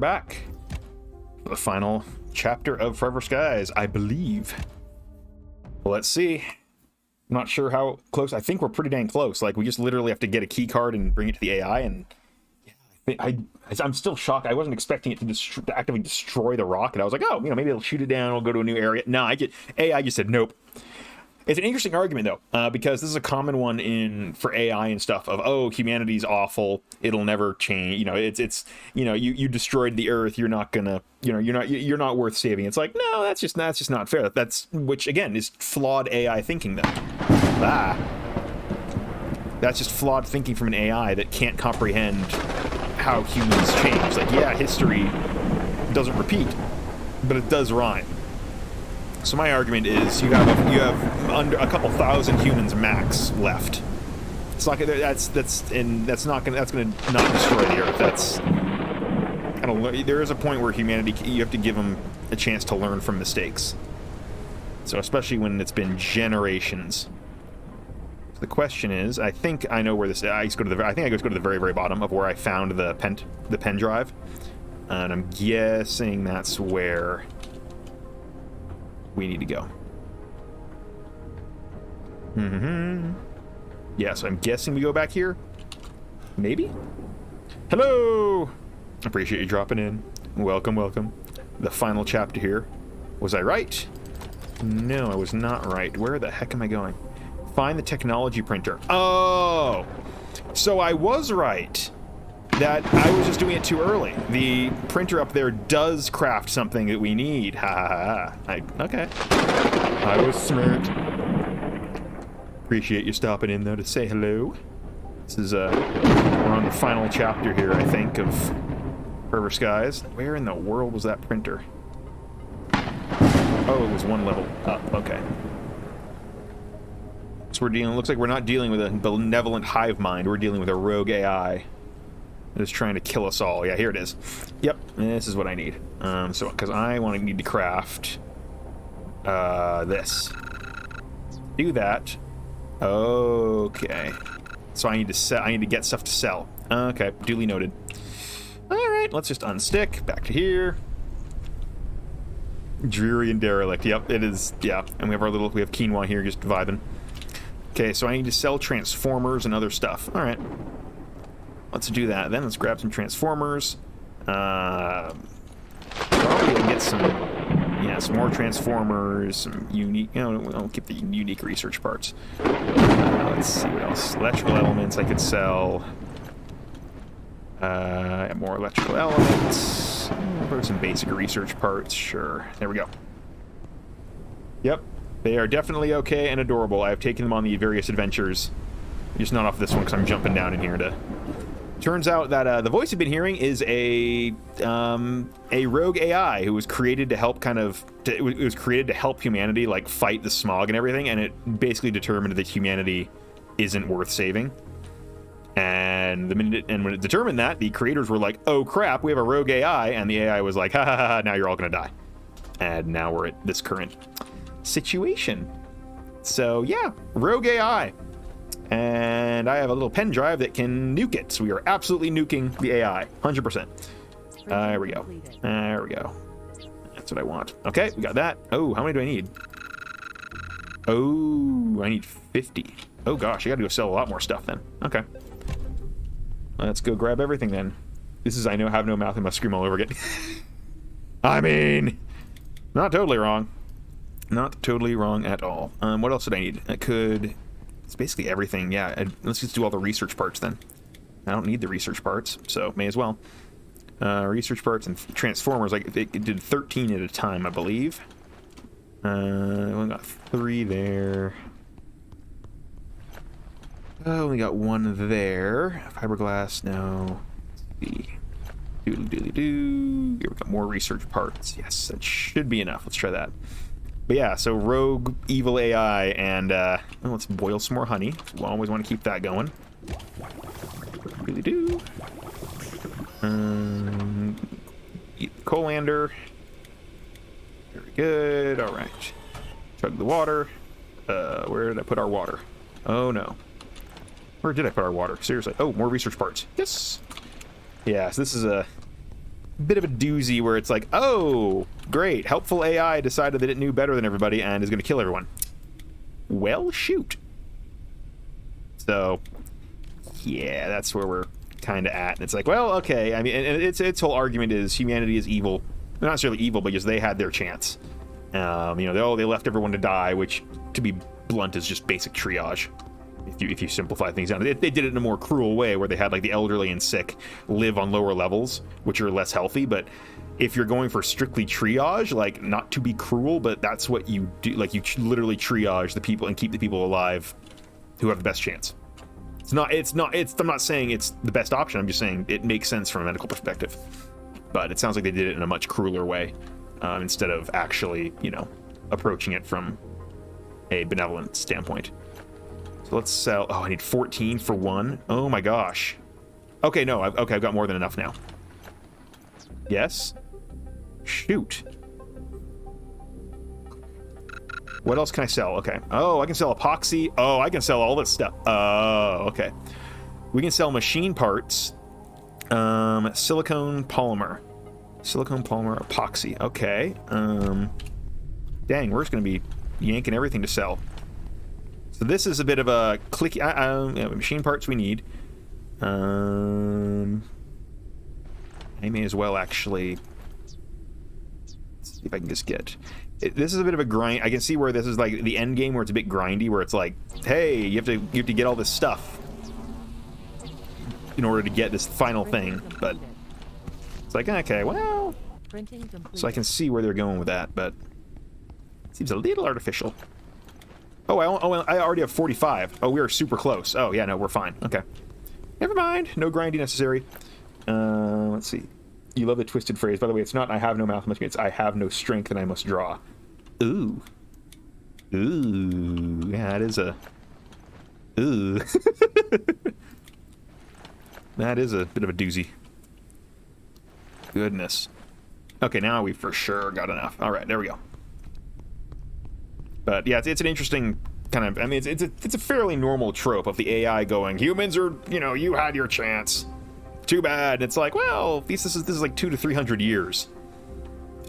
back. The final chapter of Forever Skies, I believe. Well, let's see. I'm not sure how close. I think we're pretty dang close. Like, we just literally have to get a key card and bring it to the AI, and yeah, I'm still shocked. I wasn't expecting it to actively destroy the rock, and I was like, oh, maybe it'll shoot it down, we'll go to a new area. No, AI just said nope. It's an interesting argument, though, because this is a common one for AI and stuff of, oh, humanity's awful, it'll never change. You destroyed the Earth, you're not gonna, you're not worth saving. It's like, no, that's just not fair. Which again is flawed AI thinking, though. That's just flawed thinking from an AI that can't comprehend how humans change. Like, yeah, history doesn't repeat, but it does rhyme. So my argument is you have under a couple thousand humans max left. It's not gonna, that's gonna not destroy the Earth. There is a point where humanity, you have to give them a chance to learn from mistakes. So especially when it's been generations. So the question is, I think I know where this. I think I go to the very, very bottom of where I found the pen drive, and I'm guessing that's where we need to go. Yeah, so I'm guessing we go back here. Maybe? Hello! Appreciate you dropping in. Welcome, welcome. The final chapter here. Was I right? No, I was not right. Where the heck am I going? Find the technology printer. Oh! So I was right. That I was just doing it too early. The printer up there does craft something that we need. Ha ha ha. Okay. I was smart. Appreciate you stopping in, though, to say hello. This is, we're on the final chapter here, I think, of Forever Skies. Where in the world was that printer? Oh, it was one level up. Okay. So looks like we're not dealing with a benevolent hive mind. We're dealing with a rogue AI. It's trying to kill us all. Yeah, here it is. Yep, this is what I need. Because I need to craft this. Do that. Okay. So I need to get stuff to sell. Okay, duly noted. All right, let's just unstick. Back to here. Dreary and derelict. Yep, it is. Yeah, and we have quinoa here just vibing. Okay, so I need to sell transformers and other stuff. All right. Let's do that then. Let's grab some transformers. Probably get some more transformers, some unique, I'll keep the unique research parts. Let's see what else. Electrical elements I could sell. More electrical elements. Put some basic research parts, sure. There we go. Yep, they are definitely okay and adorable. I have taken them on the various adventures. Just not off this one because I'm jumping down in here to... Turns out that the voice you've been hearing is a rogue AI who was created to help it was created to help humanity like fight the smog and everything, and it basically determined that humanity isn't worth saving. And when it determined that, the creators were like, "Oh crap, we have a rogue AI," and the AI was like, "Ha ha ha! Now you're all gonna die." And now we're at this current situation. So yeah, rogue AI. And I have a little pen drive that can nuke it. So we are absolutely nuking the AI. 100%. There we go. There we go. That's what I want. Okay, we got that. Oh, how many do I need? Oh, I need 50. Oh gosh, I gotta go sell a lot more stuff then. Okay. Let's go grab everything then. This is, I know, have no mouth and must scream all over again. I mean, not totally wrong. Not totally wrong at all. What else did I need? It's basically everything, yeah. Let's just do all the research parts then. I don't need the research parts, so may as well. Research parts and transformers, like it did 13 at a time, I believe. We got 3 there. Oh, we got 1 there. Fiberglass, no. Let's see. Doodly-doodly-doo. Here we got more research parts. Yes, that should be enough. Let's try that. But yeah, so rogue evil AI, and let's boil some more honey. We always want to keep that going. Really do. Eat the colander. Very good. All right. Chug the water. Where did I put our water? Oh no. Where did I put our water? Seriously. Oh, more research parts. Yes. Yeah. So this bit of a doozy where it's like, oh, great, helpful AI decided that it knew better than everybody and is going to kill everyone. Well, shoot. So, yeah, that's where we're kind of at. And it's like, well, okay. I mean, and its whole argument is humanity is evil. Not necessarily evil, but just they had their chance. You know, they left everyone to die, which, to be blunt, is just basic triage. If you simplify things down, they did it in a more cruel way, where they had like the elderly and sick live on lower levels, which are less healthy. But if you're going for strictly triage, like, not to be cruel, but that's what you do. Like, you literally triage the people and keep the people alive who have the best chance. I'm not saying it's the best option. I'm just saying it makes sense from a medical perspective. But it sounds like they did it in a much crueler way, instead of actually, you know, approaching it from a benevolent standpoint. So let's sell. Oh, I need 14 for one. Oh my gosh. Okay, no. I've got more than enough now. Yes. Shoot. What else can I sell? Okay. Oh, I can sell epoxy. Oh, I can sell all this stuff. Oh, okay. We can sell machine parts. Silicone polymer. Silicone polymer epoxy. Okay. Dang, we're just going to be yanking everything to sell. So this is a bit of a clicky. Machine parts we need. I may as well actually. Let's see if I can just get. This is a bit of a grind. I can see where this is like the end game, where it's a bit grindy, where it's like, hey, you have to get all this stuff in order to get this final thing. But it's like, okay, well, so I can see where they're going with that, but it seems a little artificial. Oh, I already have 45. Oh, we are super close. Oh, yeah, no, we're fine. Okay. Never mind. No grinding necessary. Let's see. You love the twisted phrase. By the way, it's not I have no mouth, it's I have no strength and I must draw. Ooh. Ooh. Yeah, that is a... Ooh. That is a bit of a doozy. Goodness. Okay, now we for sure got enough. All right, there we go. But yeah, it's an interesting kind of... I mean, it's a fairly normal trope of the AI going, humans are, you know, you had your chance. Too bad. And it's like, well, this is like 200 to 300 years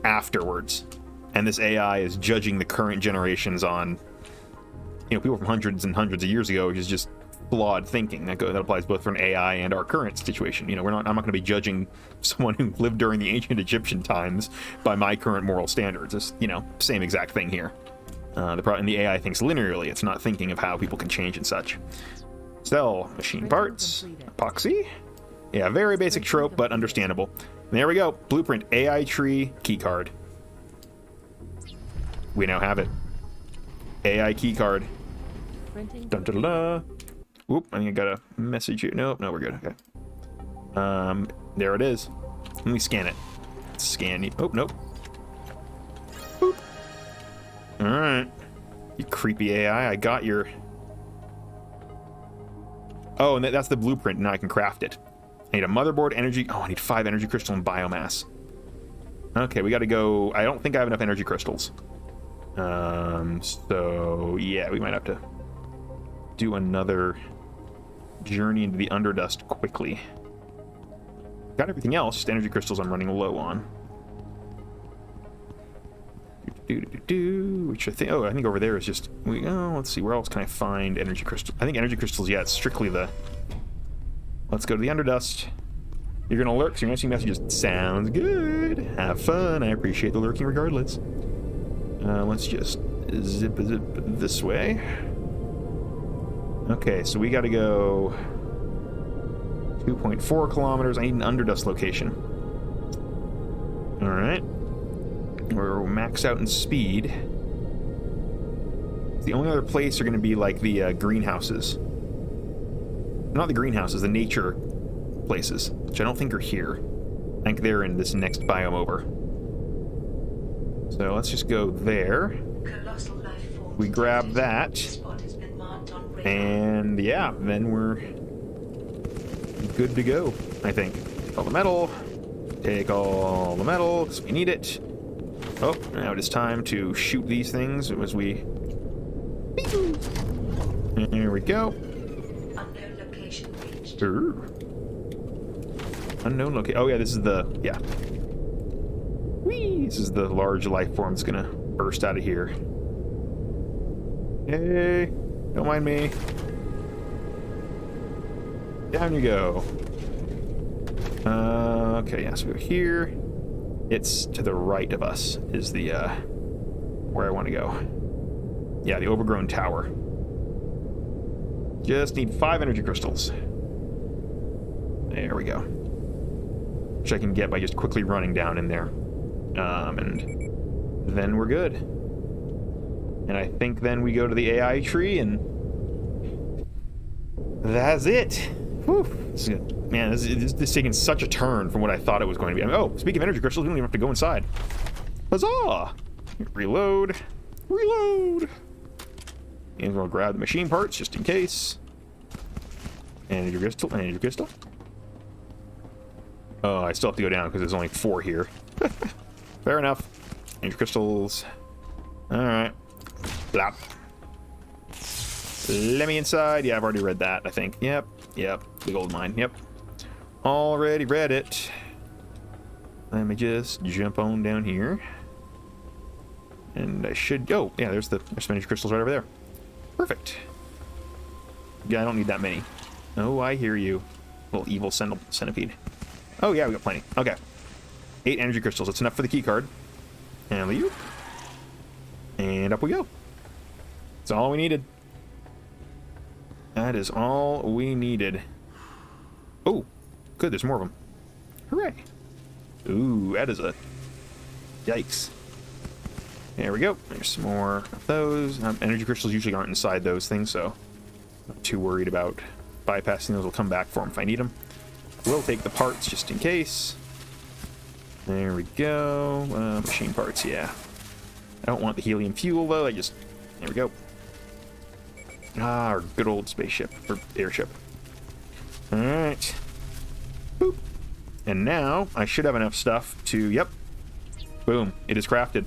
afterwards, and this AI is judging the current generations on, you know, people from hundreds and hundreds of years ago, which is just flawed thinking. That applies both for an AI and our current situation. You know, I'm not going to be judging someone who lived during the ancient Egyptian times by my current moral standards. It's, you know, same exact thing here. And the AI thinks linearly. It's not thinking of how people can change and such. Sell machine parts, epoxy. Yeah, very basic trope, but understandable. And there we go. Blueprint, AI tree, keycard. We now have it. AI keycard. Dun, dun, dun, dun. Whoop, I think I got a message here. Nope, no, we're good. Okay. There it is. Let me scan it. Scan you. Oh, nope. Boop. Alright. You creepy AI, I got your... Oh, and that's the blueprint. Now I can craft it. I need a motherboard, energy... Oh, I need 5 energy crystal and biomass. Okay, we gotta go... I don't think I have enough energy crystals. So... Yeah, we might have to do another journey into the Underdust quickly. Got everything else, just energy crystals I'm running low on. Which I think... Oh, I think over there is just... let's see, where else can I find energy crystals? I think energy crystals, yeah, it's strictly the... Let's go to the Underdust. You're gonna lurk, so you're gonna see messages. Sounds good. Have fun. I appreciate the lurking regardless. Let's just zip this way. Okay, so we gotta go 2.4 kilometers. I need an Underdust location. Alright. We're maxed out in speed. The only other place are gonna be like the greenhouses. Not the greenhouses, the nature places, which I don't think are here. I think they're in this next biome over. So let's just go there. We grab that. And yeah, then we're good to go, I think. Take all the metal. Take all the metal, because we need it. Oh, now it is time to shoot these things as we... There we go. Unknown location. Oh yeah, this is the... Yeah. This is the large life form that's gonna burst out of here. Hey, don't mind me. Down you go. Okay, yeah, so we go here. It's to the right of us is the, where I want to go. Yeah, the overgrown tower. Just need 5 energy crystals. There we go. Which I can get by just quickly running down in there. And then we're good. And I think then we go to the AI tree and that's it. Whew. This is good. Man, this is taking such a turn from what I thought it was going to be. I mean, oh, speaking of energy crystals, we don't even have to go inside. Huzzah! Reload. Reload! And we'll grab the machine parts just in case. Energy crystal. Energy crystal. Oh, I still have to go down because there's only 4 here. Fair enough. Energy crystals. Alright. Blop. Let me inside. Yeah, I've already read that, I think. Yep. Yep. The gold mine. Yep. Already read it. Let me just jump on down here. And I should... Oh, yeah, there's some energy crystals right over there. Perfect. Yeah, I don't need that many. Oh, I hear you. Little evil centipede. Oh, yeah, we got plenty. Okay. 8 energy crystals. That's enough for the key card. And leave. And up we go. That's all we needed. That is all we needed. Oh, good. There's more of them. Hooray. Ooh, that is a... Yikes. There we go. There's some more of those. Energy crystals usually aren't inside those things, so not too worried about bypassing those. Will come back for them if I need them. We'll take the parts just in case. There we go. Machine parts, yeah. I don't want the helium fuel, though. There we go. Ah, our good old spaceship, or airship. Alright. Boop. And now, I should have enough stuff to, yep. Boom. It is crafted.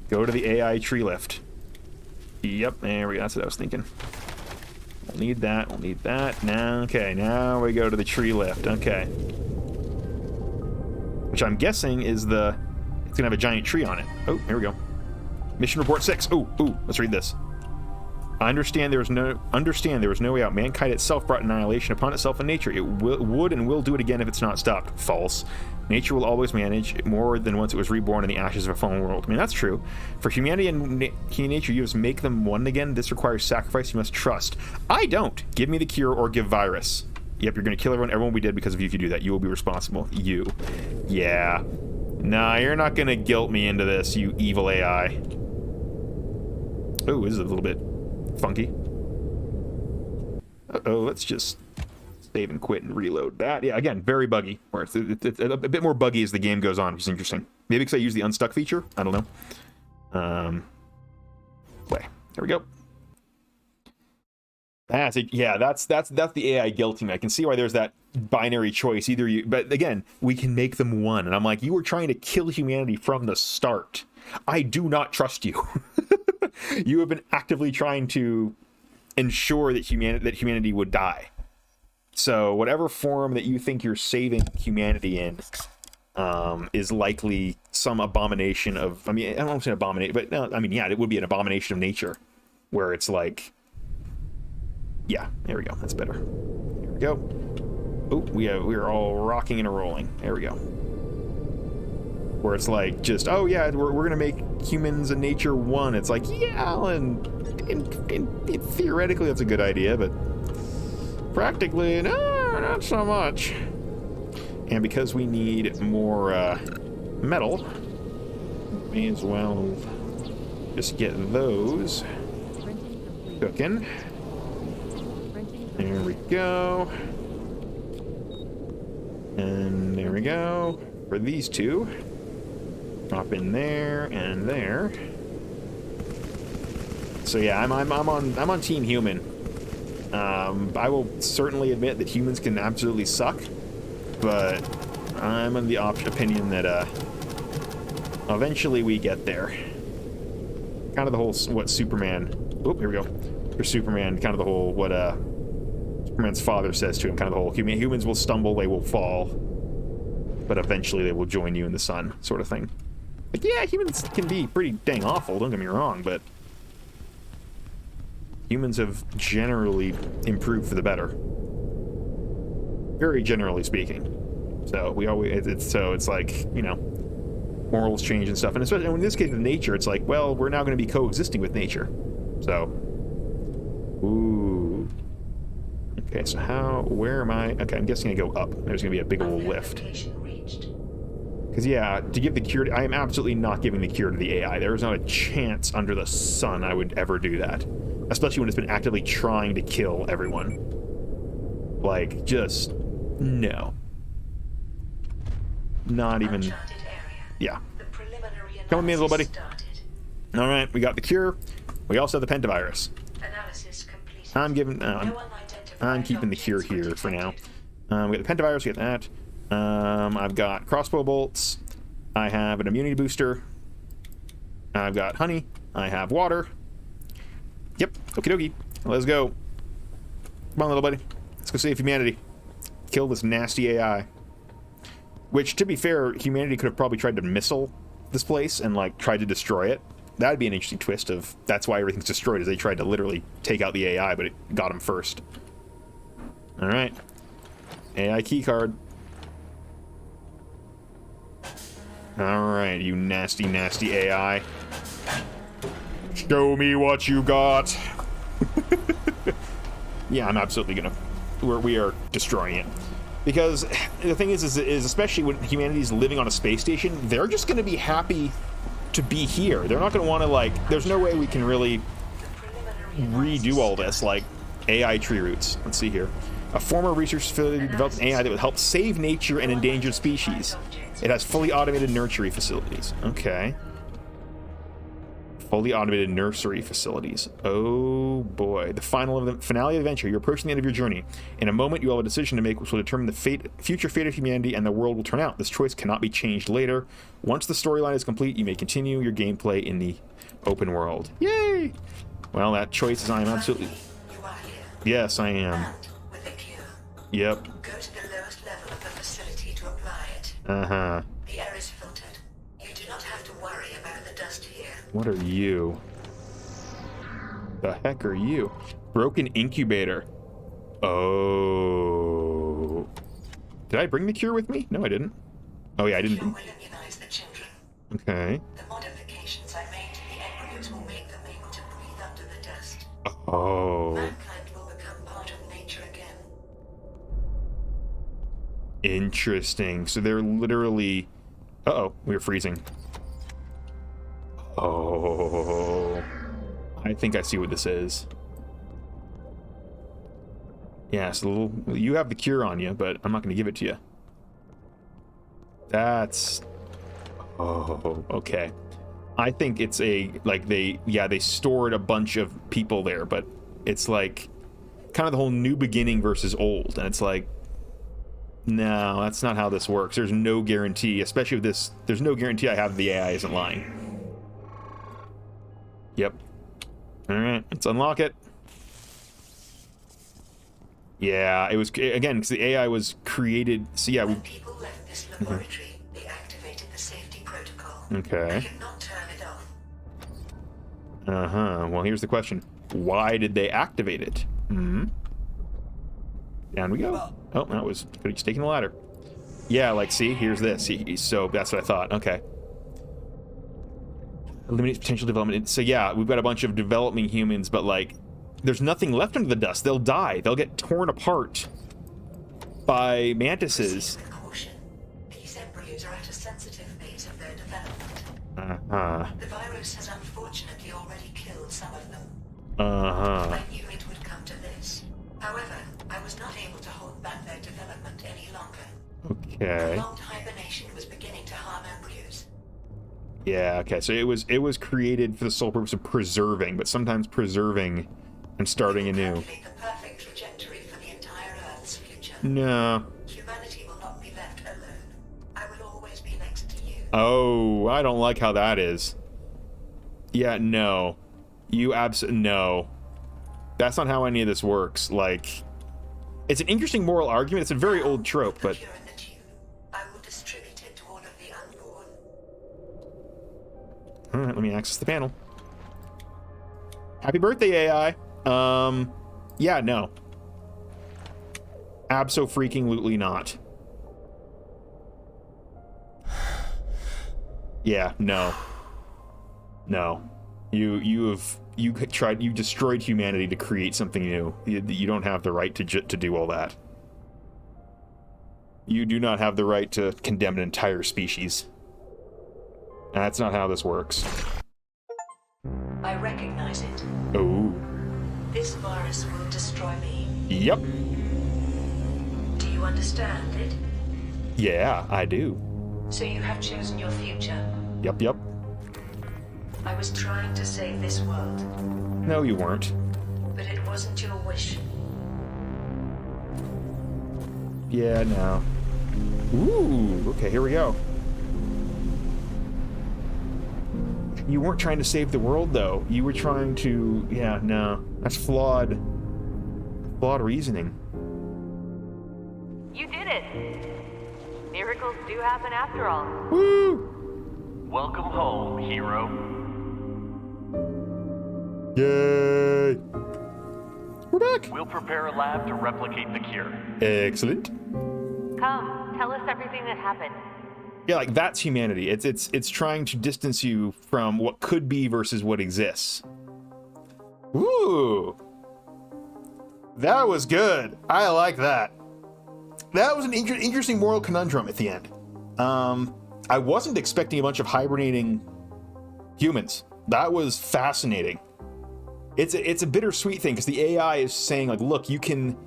Go to the AI tree lift. Yep, there we go. That's what I was thinking. We'll need that. We'll need that. Now, okay, now we go to the tree lift. Okay. Which I'm guessing is the... It's gonna have a giant tree on it. Oh, here we go. Mission report 6. Ooh, let's read this. I understand there was no way out. Mankind itself brought annihilation upon itself in nature. It would and will do it again if it's not stopped. False. Nature will always manage more than once it was reborn in the ashes of a fallen world. I mean, that's true. For humanity and nature, you must make them one again. This requires sacrifice. You must trust. I don't. Give me the cure or give virus. Yep, you're going to kill everyone. Everyone will be dead because of you if you do that. You will be responsible. You. Yeah. Nah, you're not going to guilt me into this, you evil AI. Oh, this is a little bit funky. Uh-oh, let's just save and quit and reload that. Yeah, again, very buggy. Or it's a bit more buggy as the game goes on, which is interesting. Maybe because I use the unstuck feature? I don't know. Play. There we go. That's it. Yeah, that's the AI guilting me. I can see why there's that binary choice. Either you, but again, we can make them one. And I'm like, you were trying to kill humanity from the start. I do not trust you. You have been actively trying to ensure that humanity would die. So whatever form that you think you're saving humanity in is likely some abomination of... I mean, I don't want to say abomination, but no, I mean, yeah, it would be an abomination of nature, where it's like... Yeah, there we go. That's better. There we go. Oh, we are all rocking and rolling. There we go. Where it's like, just, oh yeah, we're going to make humans and nature one. It's like, yeah, and theoretically that's a good idea, but practically, no, not so much. And because we need more metal, may as well just get those cooking. There we go. And there we go. For these two. Drop in there and there. So yeah, I'm on Team Human. I will certainly admit that humans can absolutely suck, but I'm on the opinion that eventually we get there. Kind of the whole what Superman. Oh, here we go. For Superman, kind of the whole what Superman's father says to him. Kind of the whole humans will stumble, they will fall. but eventually they will join you in the sun, sort of thing. Like, yeah, humans can be pretty dang awful, don't get me wrong, but humans have generally improved for the better. Very generally speaking. So we always, it's like, you know, morals change and stuff. And especially in this case with nature, it's like, well, we're now going to be coexisting with nature. So, ooh. Okay, so where am I? Okay, I'm guessing I go up. There's going to be a big old lift. Because, yeah, to give the cure, I am absolutely not giving the cure to the AI. There is not a chance under the sun I would ever do that. Especially when it's been actively trying to kill everyone. Like, just, no. Not even, yeah. Come with me, little buddy. All right, we got the cure. We also have the pentavirus. I'm keeping the cure here for now. We got the pentavirus, we got that. I've got crossbow bolts. I have an immunity booster. I've got honey. I have water. Yep, okie dokie. Let's go. Come on, little buddy. Let's go save humanity. Kill this nasty AI. Which, to be fair, humanity could have probably tried to missile this place and, like, tried to destroy it. That'd be an interesting twist of that's why everything's destroyed, is they tried to literally take out the AI, but it got them first. Alright. AI keycard. Alright, you nasty, nasty AI. Show me what you got. Yeah, I'm absolutely gonna... We are destroying it. Because the thing is especially when humanity's living on a space station, they're just gonna be happy to be here. They're not gonna want to, like... There's no way we can really redo all this, like AI tree roots. Let's see here. A former research facility developed an AI that would help save nature and endangered species. It has fully automated nursery facilities. Okay. Fully automated nursery facilities. Oh boy. The finale of the adventure. You're approaching the end of your journey. In a moment, you will have a decision to make which will determine the future fate of humanity and the world will turn out. This choice cannot be changed later. Once the storyline is complete, you may continue your gameplay in the open world. Yay! Well, that choice is I am absolutely... Yes, I am. Yep. Go to the lowest level of the facility to apply it. Uh-huh. The air is filtered. You do not have to worry about the dust here. What are you? The heck are you? Broken incubator. Oh. Did I bring the cure with me? No, I didn't. Oh yeah, I didn't. The cure will immunize the children. Okay. The modifications I made to the embryos will make them able to breathe under the dust. Oh. Mankind will become part of nature again. Interesting. So they're literally... Uh-oh, we're freezing. Oh. I think I see what this is. Yeah, so you have the cure on you, but I'm not going to give it to you. That's... Oh, okay. I think it's like they stored a bunch of people there, but it's like kind of the whole new beginning versus old, and it's like, no, that's not how this works. There's no guarantee, especially with this, there's no guarantee I have the AI isn't lying. Yep. Alright, let's unlock it. Yeah, it was, again, because the AI was created, so yeah. When people left this laboratory, they activated the safety protocol. Okay. They cannot turn it off. Uh-huh, well here's the question. Why did they activate it? Hmm. Down we go. Oh, that was good. He's taking the ladder. Yeah, like, see, here's this. So that's what I thought. Okay. Eliminates potential development. So yeah, we've got a bunch of developing humans, but like, there's nothing left under the dust. They'll die. They'll get torn apart by mantises. Proceed with caution. These embryos are at a sensitive phase of their development. Uh-huh. The virus has unfortunately already killed some of them. Uh-huh. I knew it would come to this. However, I was not able to hold back their development any longer. Okay. Prolonged hibernation was beginning to harm embryos. Yeah, okay. So it was created for the sole purpose of preserving, but sometimes preserving and starting anew. Calculate the perfect trajectory for the entire Earth's future. No. Humanity will not be left alone. I will always be next to you. Oh, I don't like how that is. Yeah, no. You no. That's not how any of this works. Like, it's an interesting moral argument. It's a very old trope, but... Cure in the tube. I will distribute All right, let me access the panel. Happy birthday, AI. Yeah, no. Abso-freaking-lutely not. Yeah, no. No. You destroyed humanity to create something new. You don't have the right to do all that. You do not have the right to condemn an entire species. That's not how this works. I recognize it. Oh. This virus will destroy me. Yep. Do you understand it? Yeah, I do. So you have chosen your future. Yep, yep. I was trying to save this world, No, you weren't. but it wasn't your wish. Yeah, no. Ooh, okay, here we go. You weren't trying to save the world, though. You were trying to... Yeah, no. That's flawed reasoning. You did it! Miracles do happen after all. Woo! Welcome home, hero. Yay! We're back! We'll prepare a lab to replicate the cure. Excellent. Come, tell us everything that happened. Yeah, like, that's humanity. It's trying to distance you from what could be versus what exists. Ooh! That was good. I like that. That was an interesting moral conundrum at the end. I wasn't expecting a bunch of hibernating humans. That was fascinating. It's a bittersweet thing because the AI is saying, like, look, you can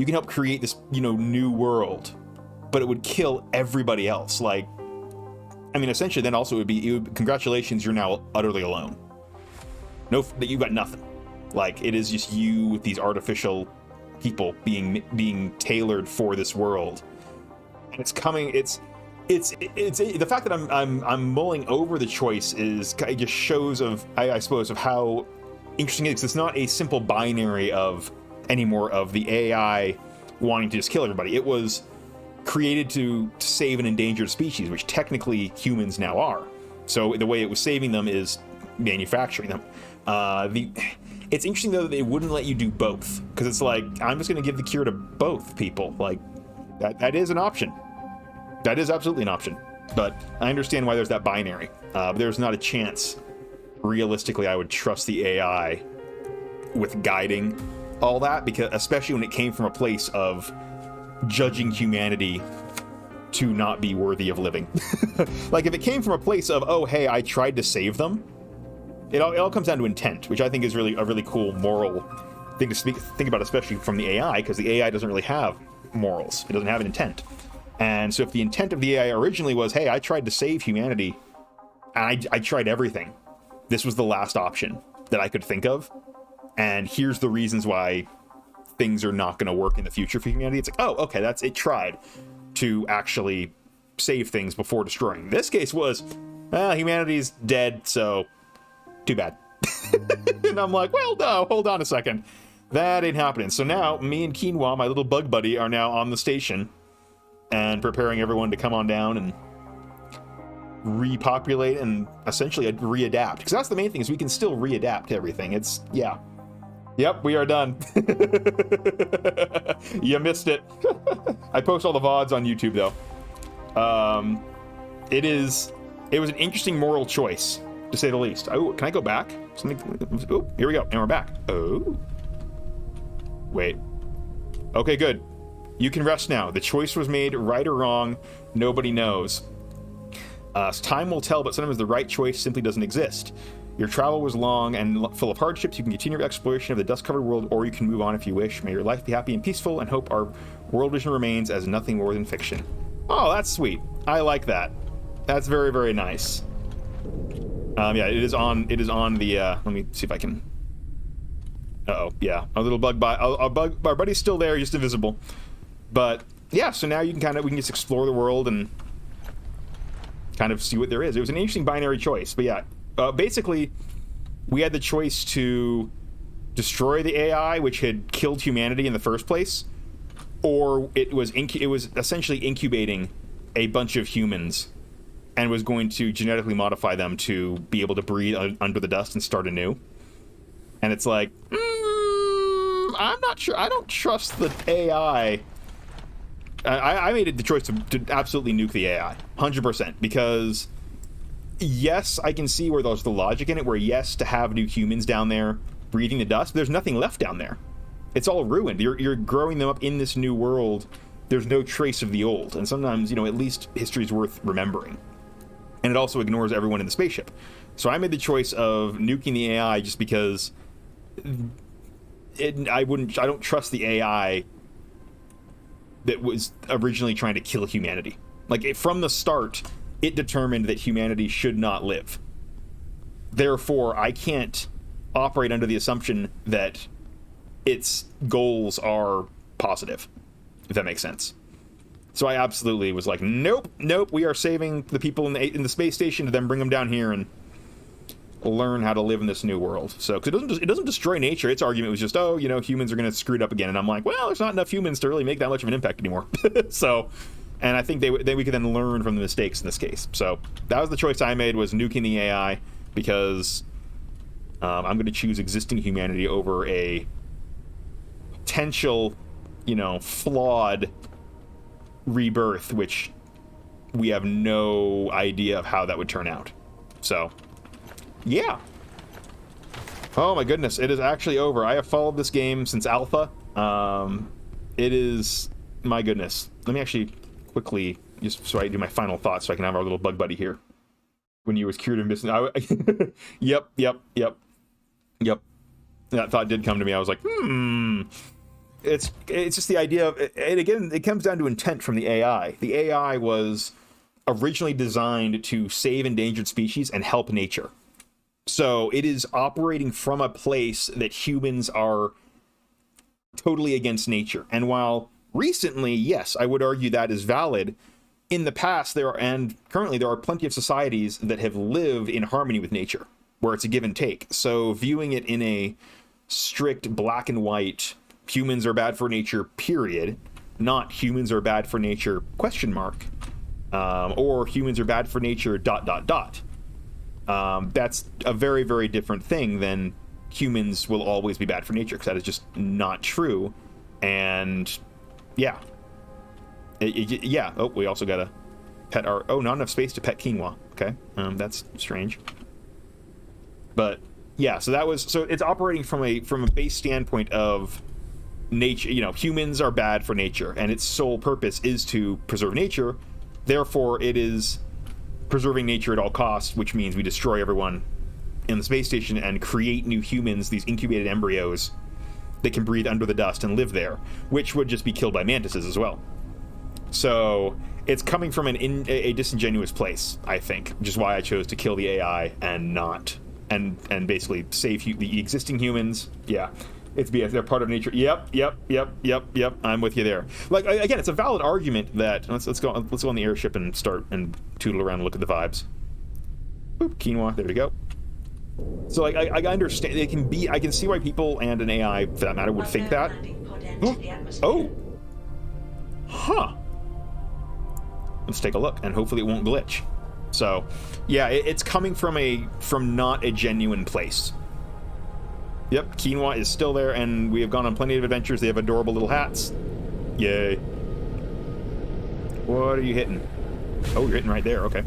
help create this, new world, but it would kill everybody else. Like, I mean, essentially, then also congratulations, you're now utterly alone. That you've got nothing. Like, it is just you with these artificial people being tailored for this world. And it's coming. It's the fact that I'm mulling over the choice it just shows I suppose of how interesting it is. It's not a simple binary anymore of the AI wanting to just kill everybody. It was created to save an endangered species, which technically humans now are. So the way it was saving them is manufacturing them. It's interesting though that they wouldn't let you do both, because it's like, I'm just going to give the cure to both people. Like, that is an option. That is absolutely an option. But I understand why there's that binary. But there's not a chance, realistically, I would trust the AI with guiding all that, because especially when it came from a place of judging humanity to not be worthy of living. Like, if it came from a place of, oh, hey, I tried to save them, it all comes down to intent, which I think is really a really cool moral thing to think about, especially from the AI, because the AI doesn't really have morals. It doesn't have an intent. And so if the intent of the AI originally was, hey, I tried to save humanity, and I tried everything, this was the last option that I could think of, and here's the reasons why things are not going to work in the future for humanity. It's like, oh, okay, it tried to actually save things before destroying. This case was, humanity's dead, so too bad. And I'm like, well, no, hold on a second. That ain't happening. So now, me and Quinoa, my little bug buddy, are now on the station and preparing everyone to come on down and repopulate and essentially readapt. Because that's the main thing, is we can still readapt to everything. Yeah. Yep, we are done. You missed it. I post all the VODs on YouTube, though. It was an interesting moral choice, to say the least. Oh, can I go back? Oh, here we go, and we're back. Oh. Wait. Okay, good. You can rest now. The choice was made, right or wrong, nobody knows. Time will tell, but sometimes the right choice simply doesn't exist. Your travel was long and full of hardships. You can continue your exploration of the dust-covered world, or you can move on if you wish. May your life be happy and peaceful, and hope our world vision remains as nothing more than fiction. Oh, that's sweet. I like that. That's very, very nice. Yeah, it is on the, let me see if I can... Uh-oh, yeah. Our little our buddy's still there, just invisible. But, yeah, so now we can just explore the world and kind of see what there is. It was an interesting binary choice, but yeah. Basically, we had the choice to destroy the AI, which had killed humanity in the first place, or it was essentially incubating a bunch of humans and was going to genetically modify them to be able to breathe under the dust and start anew. And it's like, I'm not sure. I don't trust the AI. I made the choice to absolutely nuke the AI, 100%, because yes, I can see where there's the logic in it, where yes, to have new humans down there breathing the dust, there's nothing left down there. It's all ruined. You're growing them up in this new world. There's no trace of the old, and sometimes, you know, at least history's worth remembering. And it also ignores everyone in the spaceship. So I made the choice of nuking the AI just because I don't trust the AI that was originally trying to kill humanity. Like, from the start, it determined that humanity should not live. Therefore, I can't operate under the assumption that its goals are positive, if that makes sense. So I absolutely was like, nope, we are saving the people in the space station to then bring them down here and learn how to live in this new world. So, because it doesn't destroy nature. Its argument was just, oh, you know, humans are going to screw it up again. And I'm like, well, there's not enough humans to really make that much of an impact anymore. So, and I think we could then learn from the mistakes in this case. So that was the choice I made, was nuking the AI, because I'm going to choose existing humanity over a potential, you know, flawed rebirth, which we have no idea of how that would turn out. So, yeah. Oh my goodness, it is actually over. I have followed this game since alpha. It is, my goodness. Let me actually quickly, just so I do my final thoughts, so I can have our little bug buddy here. When you was cured of missing, yep. That thought did come to me. I was like, It's just the idea of, and again, it comes down to intent from the AI. The AI was originally designed to save endangered species and help nature. So it is operating from a place that humans are totally against nature. And while recently, yes, I would argue that is valid, in the past and currently there are plenty of societies that have lived in harmony with nature, where it's a give and take. So viewing it in a strict black and white, humans are bad for nature, period, not humans are bad for nature, question mark, or humans are bad for nature, ... That's a very, very different thing than humans will always be bad for nature, because that is just not true. And yeah. Yeah. Oh, we also got to pet our... Oh, not enough space to pet quinoa. Okay. That's strange. But yeah, so that was... So it's operating from a base standpoint of nature. You know, humans are bad for nature, and its sole purpose is to preserve nature. Therefore, it is preserving nature at all costs, which means we destroy everyone in the space station and create new humans, these incubated embryos that can breathe under the dust and live there, which would just be killed by mantises as well. So it's coming from a disingenuous place, I think, which is why I chose to kill the AI and not and basically save the existing humans. Yeah. It's BS. They're part of nature. Yep. I'm with you there. Like, again, it's a valid argument that let's go on the airship and start and tootle around and look at the vibes. Boop, quinoa. There we go. So, like, I understand. It can be. I can see why people and an AI, for that matter, would think that. Oh. Huh. Let's take a look, and hopefully it won't glitch. So, yeah, it's coming from not a genuine place. Yep, quinoa is still there, and we have gone on plenty of adventures. They have adorable little hats. Yay. What are you hitting? Oh, you're hitting right there. Okay.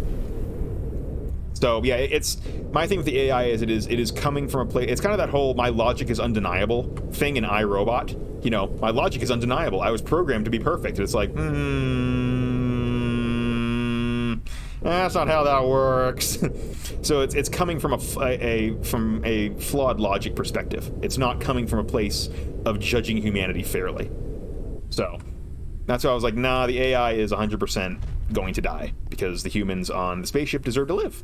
So, yeah, it's... My thing with the AI is it is coming from a place... It's kind of that whole my logic is undeniable thing in iRobot. You know, my logic is undeniable. I was programmed to be perfect. And it's like, that's not how that works. So it's coming from a flawed logic perspective. It's not coming from a place of judging humanity fairly. So that's why I was like, nah, the AI is 100% going to die because the humans on the spaceship deserve to live.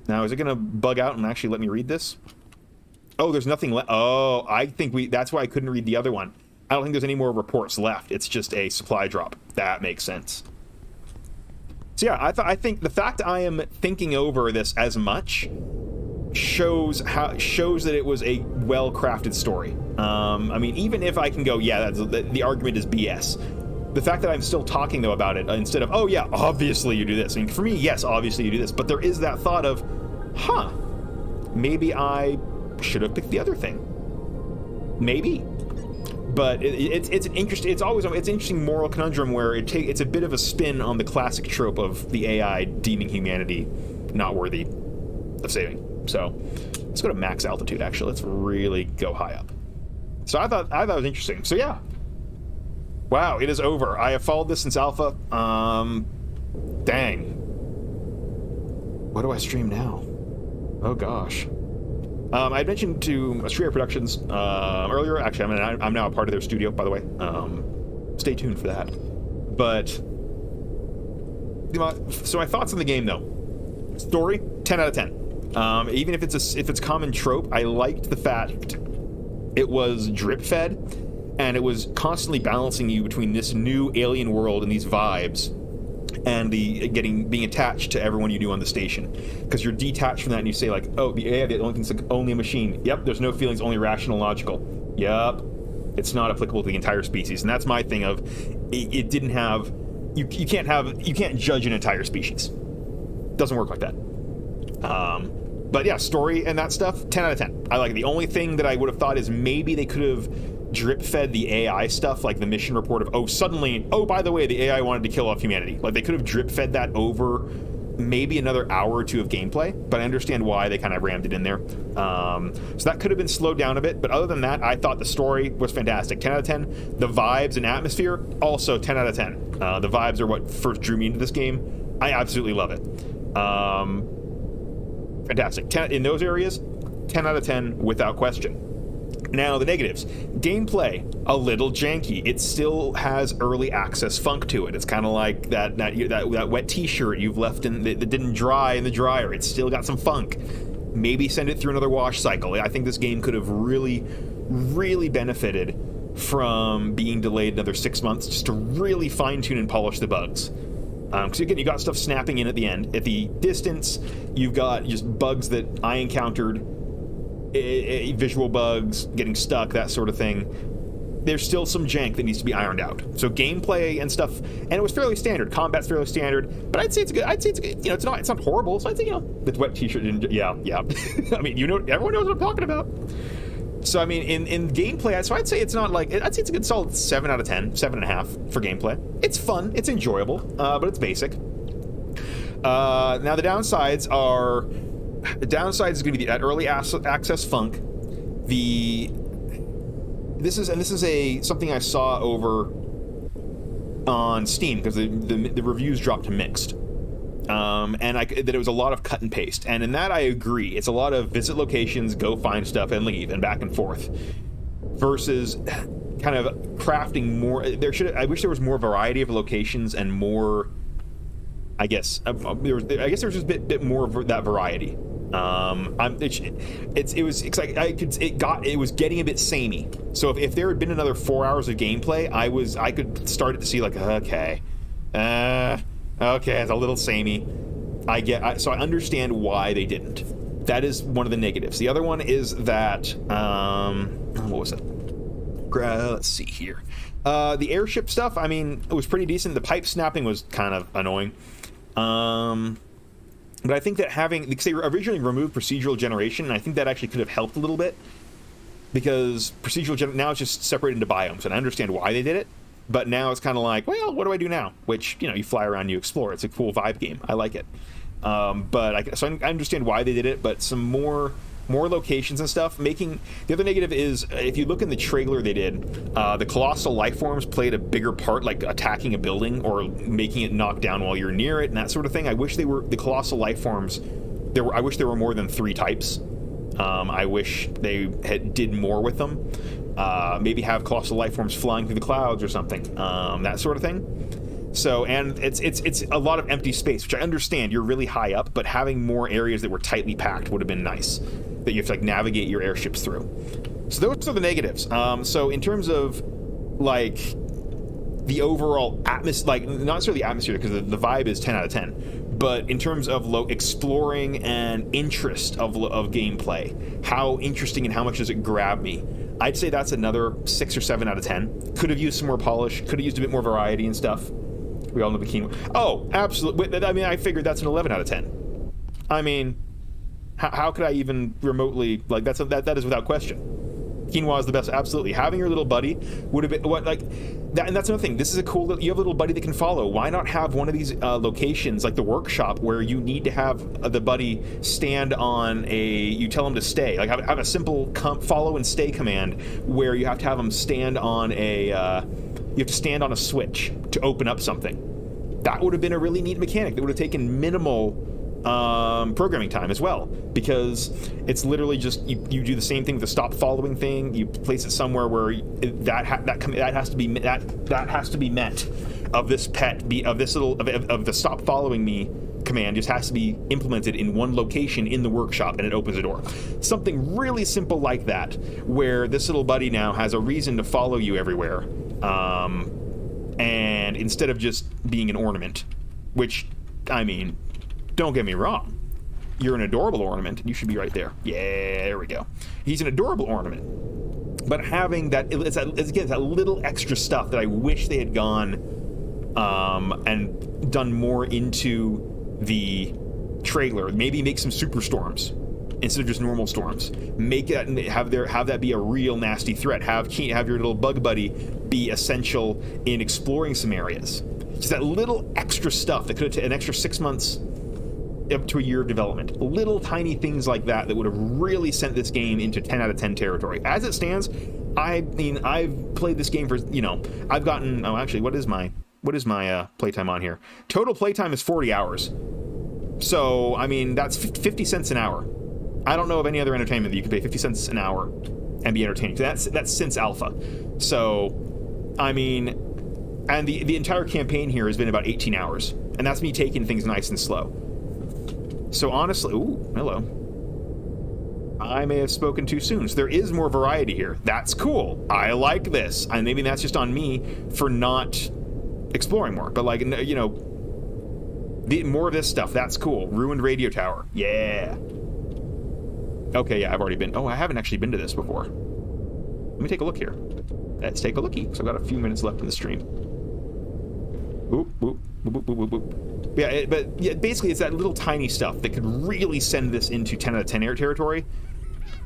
Now, is it going to bug out and actually let me read this? Oh, there's nothing left. Oh, I think that's why I couldn't read the other one. I don't think there's any more reports left. It's just a supply drop. That makes sense. So yeah, I think the fact I am thinking over this as much shows that it was a well-crafted story. I mean, even if I can go, yeah, the argument is BS. The fact that I'm still talking though about it instead of, oh yeah, obviously you do this. I mean, for me, yes, obviously you do this, but there is that thought of, huh, maybe I should have picked the other thing. Maybe. But it's an interesting. It's an interesting moral conundrum where it's a bit of a spin on the classic trope of the AI deeming humanity not worthy of saving. So let's go to max altitude. Actually, let's really go high up. So I thought it was interesting. So yeah, wow, it is over. I have followed this since alpha. Dang. What do I stream now? Oh gosh. I mentioned to Astrea Productions earlier. Actually, I'm now a part of their studio, by the way. Stay tuned for that. But so my thoughts on the game, though. Story, 10 out of 10. Even if it's common trope, I liked the fact it was drip fed, and it was constantly balancing you between this new alien world and these vibes, and being attached to everyone you knew on the station, because you're detached from that and you say like, oh, the AI, the only thing's like only a machine. Yep, there's no feelings, only rational, logical. Yep, it's not applicable to the entire species, and that's my thing of it didn't have you can't judge an entire species. Doesn't work like that. But yeah, story and that stuff, 10 out of 10. I like it. The only thing that I would have thought is maybe they could have drip fed the AI stuff, like the mission report of, oh, by the way, the AI wanted to kill off humanity. Like they could have drip fed that over maybe another hour or two of gameplay, but I understand why they kind of rammed it in there. So that could have been slowed down a bit, but other than that, I thought the story was fantastic. 10 out of 10. The vibes and atmosphere, also 10 out of 10. The vibes are what first drew me into this game. I absolutely love it. Fantastic. 10 in those areas, 10 out of 10 without question. Now, the negatives. Gameplay, a little janky. It still has early access funk to it. It's kind of like that wet t-shirt you've left that didn't dry in the dryer. It's still got some funk. Maybe send it through another wash cycle. I think this game could have really, really benefited from being delayed another 6 months just to really fine-tune and polish the bugs. Because again, you got stuff snapping in at the end. At the distance, you've got just bugs that I encountered, visual bugs, getting stuck, that sort of thing. There's still some jank that needs to be ironed out. So gameplay and stuff, and it was fairly standard. Combat's fairly standard, but I'd say it's good. It's not horrible. So I'd say, the wet t-shirt, yeah. I mean, everyone knows what I'm talking about. So I mean, in gameplay, so I'd say it's not like, I'd say it's a good solid 7 out of 10, 7.5 for gameplay. It's fun, it's enjoyable, but it's basic. Now the downsides is going to be that early access funk. This is something I saw over on Steam because the reviews dropped to mixed. That it was a lot of cut and paste, and in that I agree. It's a lot of visit locations, go find stuff, and leave, and back and forth, versus kind of crafting more. I wish there was more variety of locations and more. I guess there's just a bit more of that variety. It was getting a bit samey. So if there had been another 4 hours of gameplay, I could start to see like, okay, it's a little samey. So I understand why they didn't. That is one of the negatives. The other one is that, what was it? Let's see here. The airship stuff, I mean, it was pretty decent. The pipe snapping was kind of annoying. But I think that because they originally removed procedural generation, and I think that actually could have helped a little bit, because now it's just separated into biomes, and I understand why they did it. But now it's kind of like, well, what do I do now? Which, you fly around, you explore. It's a cool vibe game. I like it. So I understand why they did it, but some more locations and stuff. The other negative is, if you look in the trailer they did, the colossal life forms played a bigger part, like attacking a building or making it knock down while you're near it and that sort of thing. I wish the colossal life forms. I wish there were more than 3 types. I wish they did more with them. Maybe have colossal life forms flying through the clouds or something, that sort of thing. So, and it's a lot of empty space, which I understand. You're really high up, but having more areas that were tightly packed would have been nice, that you have to navigate your airships through. So those are the negatives. So in terms of the overall atmosphere, not necessarily the atmosphere, because the vibe is 10 out of 10, But in terms of exploring and interest of gameplay, how interesting and how much does it grab me, I'd say that's another 6 or 7 out of 10. Could have used some more polish, could have used a bit more variety and stuff. We all know the Keen. Oh, absolutely. I mean, I figured that's an 11 out of 10. I mean, how could I even remotely, like, that is without question. Quinoa is the best, absolutely. Having your little buddy would have been that, and that's another thing. This is a cool. You have a little buddy that can follow. Why not have one of these locations like the workshop where you need to have the buddy stand on you tell him to stay. Like have a simple follow and stay command where you have to have him stand on you have to stand on a switch to open up something. That would have been a really neat mechanic. That would have taken minimal programming time as well, because it's literally just you do the same thing with the stop following thing. You place it somewhere where that has to be met. Of this pet of the stop following me command just has to be implemented in one location in the workshop, and it opens a door. Something really simple like that, where this little buddy now has a reason to follow you everywhere, and instead of just being an ornament, which, I mean, don't get me wrong, you're an adorable ornament, and you should be right there. Yeah, there we go. He's an adorable ornament. But having that, it's that little extra stuff that I wish they had gone and done more into the trailer. Maybe make some superstorms instead of just normal storms. Make that, have that be a real nasty threat. Have your little bug buddy be essential in exploring some areas. Just that little extra stuff that could have taken an extra 6 months up to a year of development. Little tiny things like that would have really sent this game into 10 out of 10 territory. As it stands, I mean, I've played this game for, I've gotten, actually, what is my playtime on here? Total playtime is 40 hours. So, I mean, that's 50 cents an hour. I don't know of any other entertainment that you can pay 50 cents an hour and be entertaining. That's since alpha. So, I mean, and the entire campaign here has been about 18 hours. And that's me taking things nice and slow. So honestly, ooh, hello. I may have spoken too soon. So there is more variety here. That's cool. I like this. And maybe that's just on me for not exploring more. But like, more of this stuff. That's cool. Ruined radio tower. Yeah. Okay, yeah, I've already been. Oh, I haven't actually been to this before. Let me take a look here. Let's take a lookie. So I've got a few minutes left in the stream. Oop, boop, boop, boop, boop, boop. Yeah, but yeah, basically it's that little tiny stuff that could really send this into 10 out of 10 territory.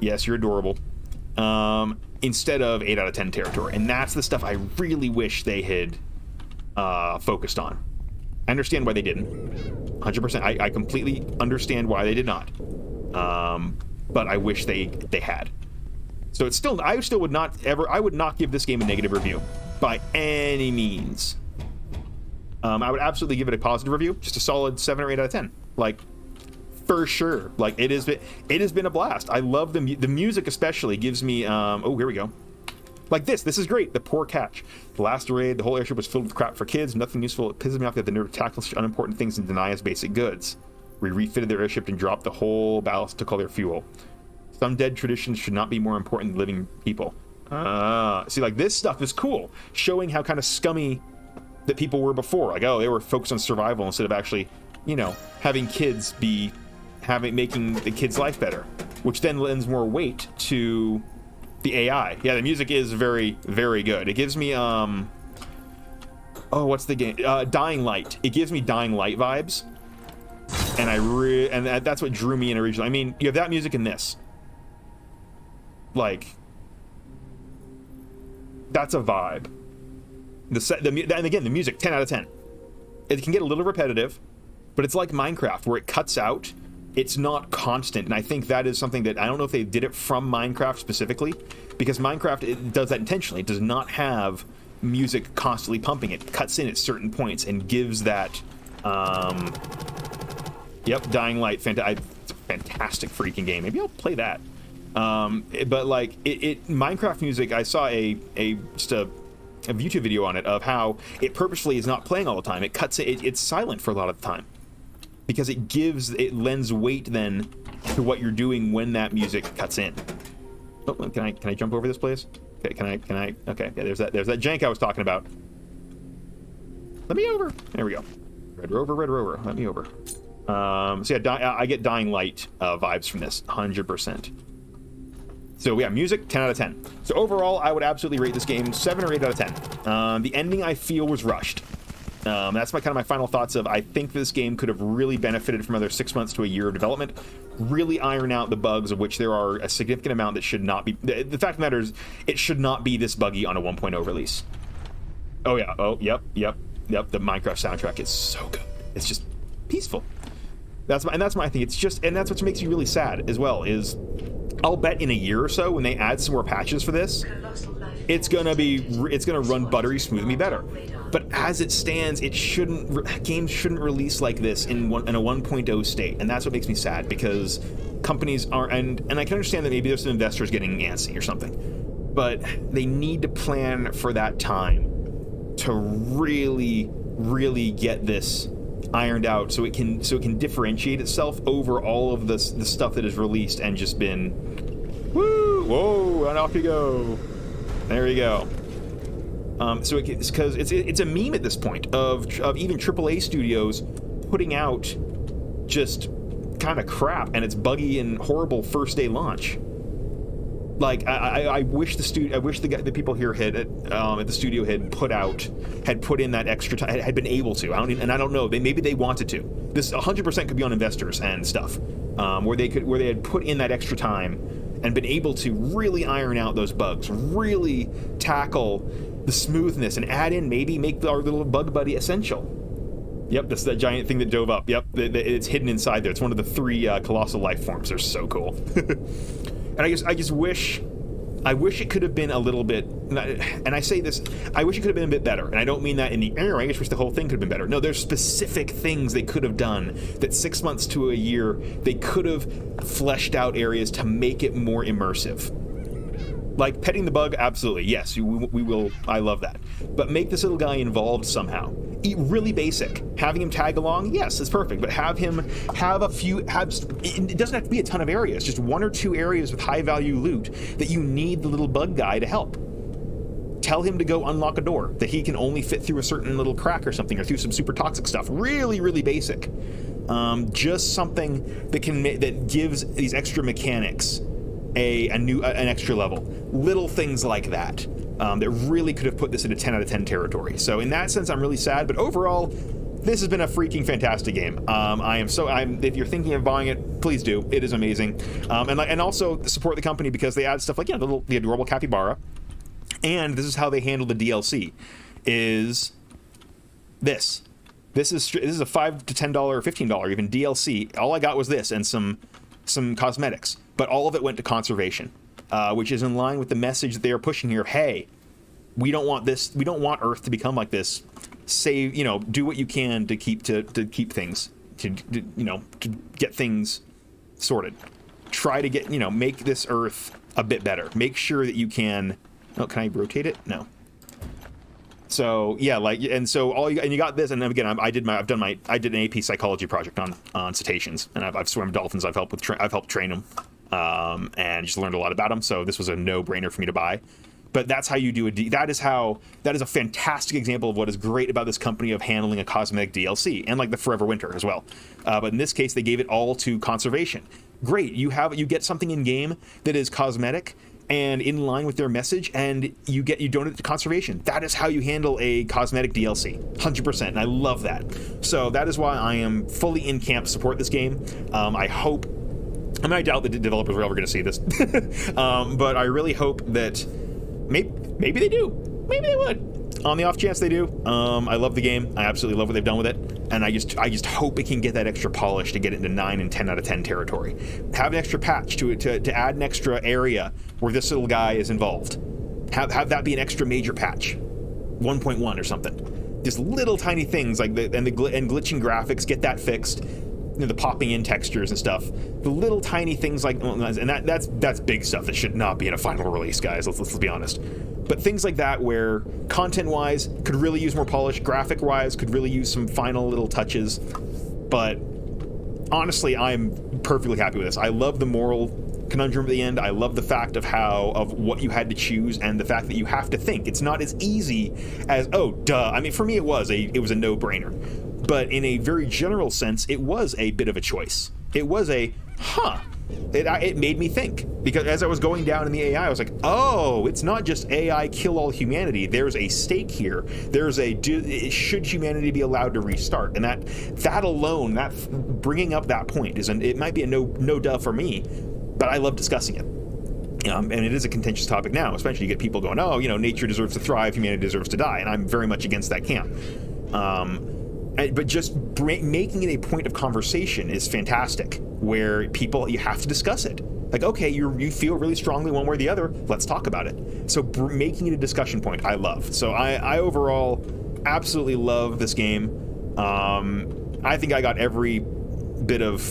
Yes, you're adorable. Instead of 8 out of 10 territory. And that's the stuff I really wish they had focused on. I understand why they didn't. 100%. I completely understand why they did not. But I wish they had. So it's still, I would not give this game a negative review by any means. I would absolutely give it a positive review, just a solid 7 or 8 out of 10. Like, for sure. Like, it has been a blast. I love the music especially gives me, oh, here we go. Like this is great. The poor catch. The last raid, the whole airship was filled with crap for kids, nothing useful. It pisses me off that the nerve to tackle such unimportant things and deny us basic goods. We refitted their airship and dropped the whole ballast to call their fuel. Some dead traditions should not be more important than living people. See, like, this stuff is cool. Showing how kind of scummy that people were before. Like, oh, they were focused on survival instead of actually, having kids making the kid's life better, which then lends more weight to the AI. Yeah, the music is very, very good. It gives me, what's the game? Dying Light. It gives me Dying Light vibes, and that's what drew me in originally. I mean, you have that music in this. Like, that's a vibe. And again, the music, 10 out of 10. It can get a little repetitive, but it's like Minecraft, where it cuts out. It's not constant, and I think that is something that I don't know if they did it from Minecraft specifically, because Minecraft, it does that intentionally. It does not have music constantly pumping. It cuts in at certain points and gives that. Yep, Dying Light, it's a fantastic freaking game. Maybe I'll play that. But like Minecraft music, I saw just a YouTube video on it of how it purposefully is not playing all the time. It cuts it's silent for a lot of the time because it lends weight then to what you're doing when that music cuts in. Oh, can I jump over this place? Okay, can I? Okay, yeah, there's that jank I was talking about. Let me over. There we go. Red Rover, let me over. So yeah, I get Dying Light vibes from this, 100%. So yeah, music, 10 out of 10. So overall, I would absolutely rate this game 7 or 8 out of 10. The ending I feel was rushed. That's my final thoughts of, I think this game could have really benefited from another 6 months to a year of development, really iron out the bugs, of which there are a significant amount that should not be. The fact of the matter is, it should not be this buggy on a 1.0 release. Oh yeah, yep. The Minecraft soundtrack is so good. It's just peaceful. That's my thing. It's just, and that's what makes me really sad as well, is I'll bet in a year or so, when they add some more patches for this, it's gonna run buttery smooth and be better. But as it stands, games shouldn't release like this in a 1.0 state, and that's what makes me sad, because companies are, and I can understand that maybe there's some investors getting antsy or something, but they need to plan for that time to really get this ironed out, so it can differentiate itself over all of the stuff that is released and just been, whoa, and off you go. There you go. So it's because it's a meme at this point of even AAA studios putting out just kind of crap, and it's buggy and horrible first day launch. Like I wish the people here at the studio had put in that extra time, had been able to. I don't know. Maybe they wanted to. This 100% could be on investors and stuff, where they had put in that extra time and been able to really iron out those bugs, really tackle the smoothness, and add in, maybe make our little bug buddy essential. Yep, that's that giant thing that dove up. Yep, it's hidden inside there. It's one of the 3 colossal life forms. They're so cool. And I just wish it could have been a little bit, and I say this, I wish it could have been a bit better. And I don't mean that in the air. I just wish the whole thing could have been better. No, there's specific things they could have done that 6 months to a year, they could have fleshed out areas to make it more immersive. Like petting the bug, absolutely, yes, we will. I love that. But make this little guy involved somehow. Really basic. Having him tag along, yes, it's perfect. But have him have a few. It doesn't have to be a ton of areas. Just 1 or 2 areas with high value loot that you need the little bug guy to help. Tell him to go unlock a door that he can only fit through a certain little crack or something, or through some super toxic stuff. Really basic. Just something that gives these extra mechanics an extra level. Little things like that that really could have put this into 10 out of 10 territory. So in that sense, I'm really sad, but overall, this has been a freaking fantastic game. If you're thinking of buying it, please do. It is amazing. And also support the company, because they add stuff like, the adorable capybara. And this is how they handle the DLC, is this. This is a $5 to $10 or $15 even DLC. All I got was this and some cosmetics, but all of it went to conservation, which is in line with the message that they are pushing here of, hey, we don't want this, we don't want Earth to become like this. Save, do what you can to keep things, to get things sorted. Try to get, make this Earth a bit better. Make sure that you can. Oh, can I rotate it? No. So yeah, you got this, and then again, I did an AP psychology project on cetaceans, and I've swum dolphins. I've helped train them, and just learned a lot about them. So this was a no-brainer for me to buy. But that's how you do that is a fantastic example of what is great about this company of handling a cosmetic DLC, and like the Forever Winter as well. But in this case, they gave it all to conservation. Great, you get something in game that is cosmetic and in line with their message, and you donate it to conservation. That is how you handle a cosmetic DLC, 100%, and I love that. So that is why I am fully in camp to support this game. I doubt that the developers are ever going to see this, but I really hope that maybe they do. Maybe they would. On the off chance they do, I love the game. I absolutely love what they've done with it, and I just hope it can get that extra polish to get it into 9 and 10 out of 10 territory. Have an extra patch to it to add an extra area where this little guy is involved. Have that be an extra major patch, 1.1 or something. Just little tiny things like and glitching graphics, get that fixed. The popping in textures and stuff, the little tiny things like, and that's big stuff that should not be in a final release, guys. Let's be honest. But things like that, where content-wise could really use more polish, graphic-wise could really use some final little touches. But honestly, I'm perfectly happy with this. I love the moral conundrum at the end. I love the fact of what you had to choose, and the fact that you have to think. It's not as easy as, oh, duh. I mean, for me, it was a no-brainer. but in a very general sense, it was a bit of a choice. It was a, it made me think, because as I was going down in the AI, I was like, oh, it's not just AI kill all humanity. There's a stake here. There's should humanity be allowed to restart? And that alone, that bringing up that point it might be a no duh for me, but I love discussing it. And it is a contentious topic now, especially you get people going, oh, nature deserves to thrive, humanity deserves to die, and I'm very much against that camp. But just making it a point of conversation is fantastic, where you have to discuss it. Like, okay, you feel really strongly one way or the other, let's talk about it. So making it a discussion point, I love. So I overall absolutely love this game. I think I got every bit of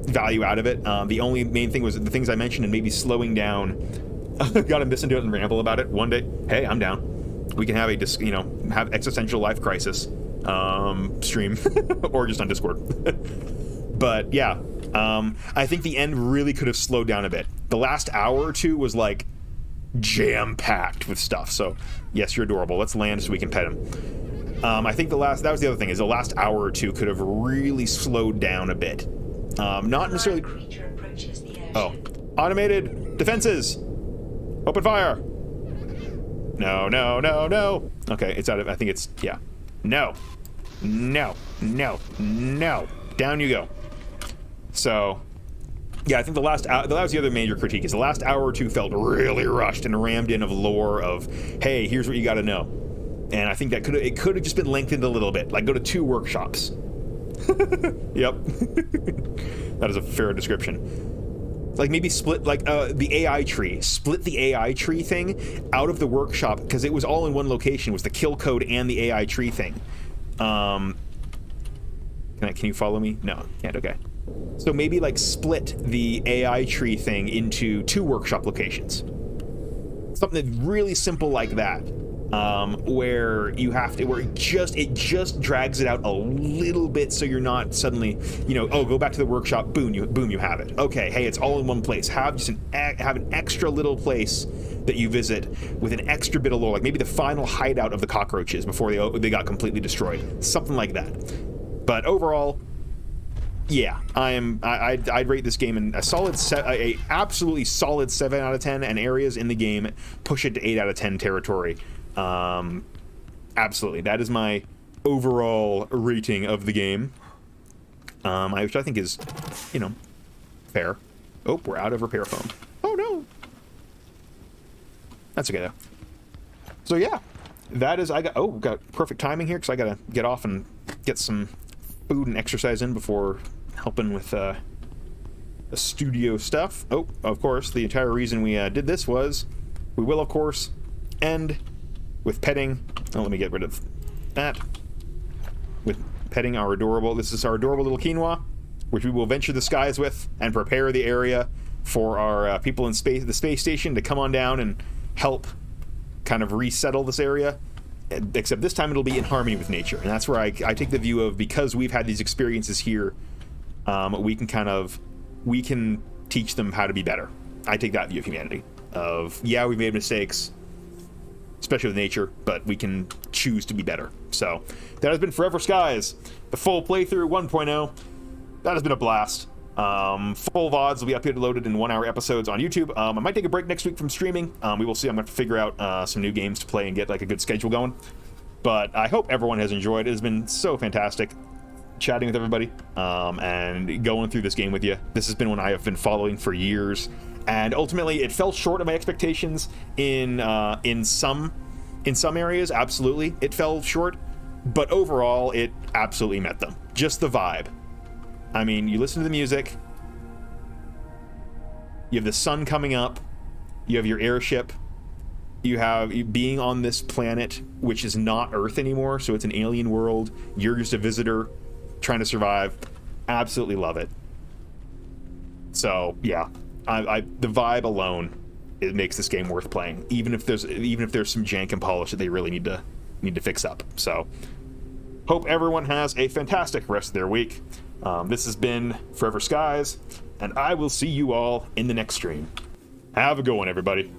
value out of it. The only main thing was the things I mentioned, and maybe slowing down. Got him listen to it and ramble about it one day. Hey, I'm down. We can have have existential life crisis stream or just on Discord. But yeah, I think the end really could have slowed down a bit. The last hour or two was like jam-packed with stuff. So yes, you're adorable. Let's land so we can pet him. I think that was the other thing, is the last hour or two could have really slowed down a bit. Not necessarily. Oh, automated defenses. Open fire. No, no, no, no. Okay, it's out of. I think it's No, no, no, no. Down you go. So, yeah, I think that was the other major critique, is the last hour or two felt really rushed and rammed in of lore of, hey, here's what you got to know. And I think that it could have just been lengthened a little bit, like go to 2 workshops. Yep. That is a fair description. Like maybe split the AI tree. Split the AI tree thing out of the workshop, because it was all in one location. It was the kill code and the AI tree thing. Can you follow me? No, can't. Okay. So maybe like split the AI tree thing into 2 workshop locations. Something really simple like that. Where it just drags it out a little bit, so you're not suddenly, go back to the workshop, boom, you have it. Okay, hey, it's all in one place. Have an extra little place that you visit with an extra bit of lore, like maybe the final hideout of the cockroaches before they got completely destroyed, something like that. But overall, yeah, I'd rate this game in a absolutely solid 7 out of 10, and areas in the game push it to 8 out of 10 territory. Absolutely, that is my overall rating of the game, which I think is, fair. Oh, we're out of repair foam. Oh no, that's okay though. So yeah, that is, got perfect timing here, because I gotta get off and get some food and exercise in before helping with the studio stuff. Oh, of course, the entire reason we did this was we will, of course, end with petting. Oh, let me get rid of that. With petting our adorable. This is our adorable little quinoa, which we will venture the skies with and prepare the area for our people in space, the space station, to come on down and help kind of resettle this area. Except this time it'll be in harmony with nature, and that's where I take the view of, because we've had these experiences here, we can teach them how to be better. I take that view of humanity. We've made mistakes, especially with nature, but we can choose to be better. So that has been Forever Skies, the full playthrough 1.0. That has been a blast. Full VODs will be uploaded in 1-hour episodes on YouTube. I might take a break next week from streaming. We will see. I'm going to have to figure out some new games to play and get like a good schedule going. But I hope everyone has enjoyed. It has been so fantastic chatting with everybody and going through this game with you. This has been one I have been following for years, and ultimately it fell short of my expectations in some areas. Absolutely, it fell short, but overall it absolutely met them. Just the vibe. I mean, you listen to the music, you have the sun coming up, you have your airship, you have being on this planet, which is not Earth anymore, so it's an alien world. You're just a visitor trying to survive. Absolutely love it. So yeah, the vibe alone, it makes this game worth playing, even if there's some jank and polish that they really need to fix up. So hope everyone has a fantastic rest of their week. This has been Forever Skies, and I will see you all in the next stream. Have a good one, everybody.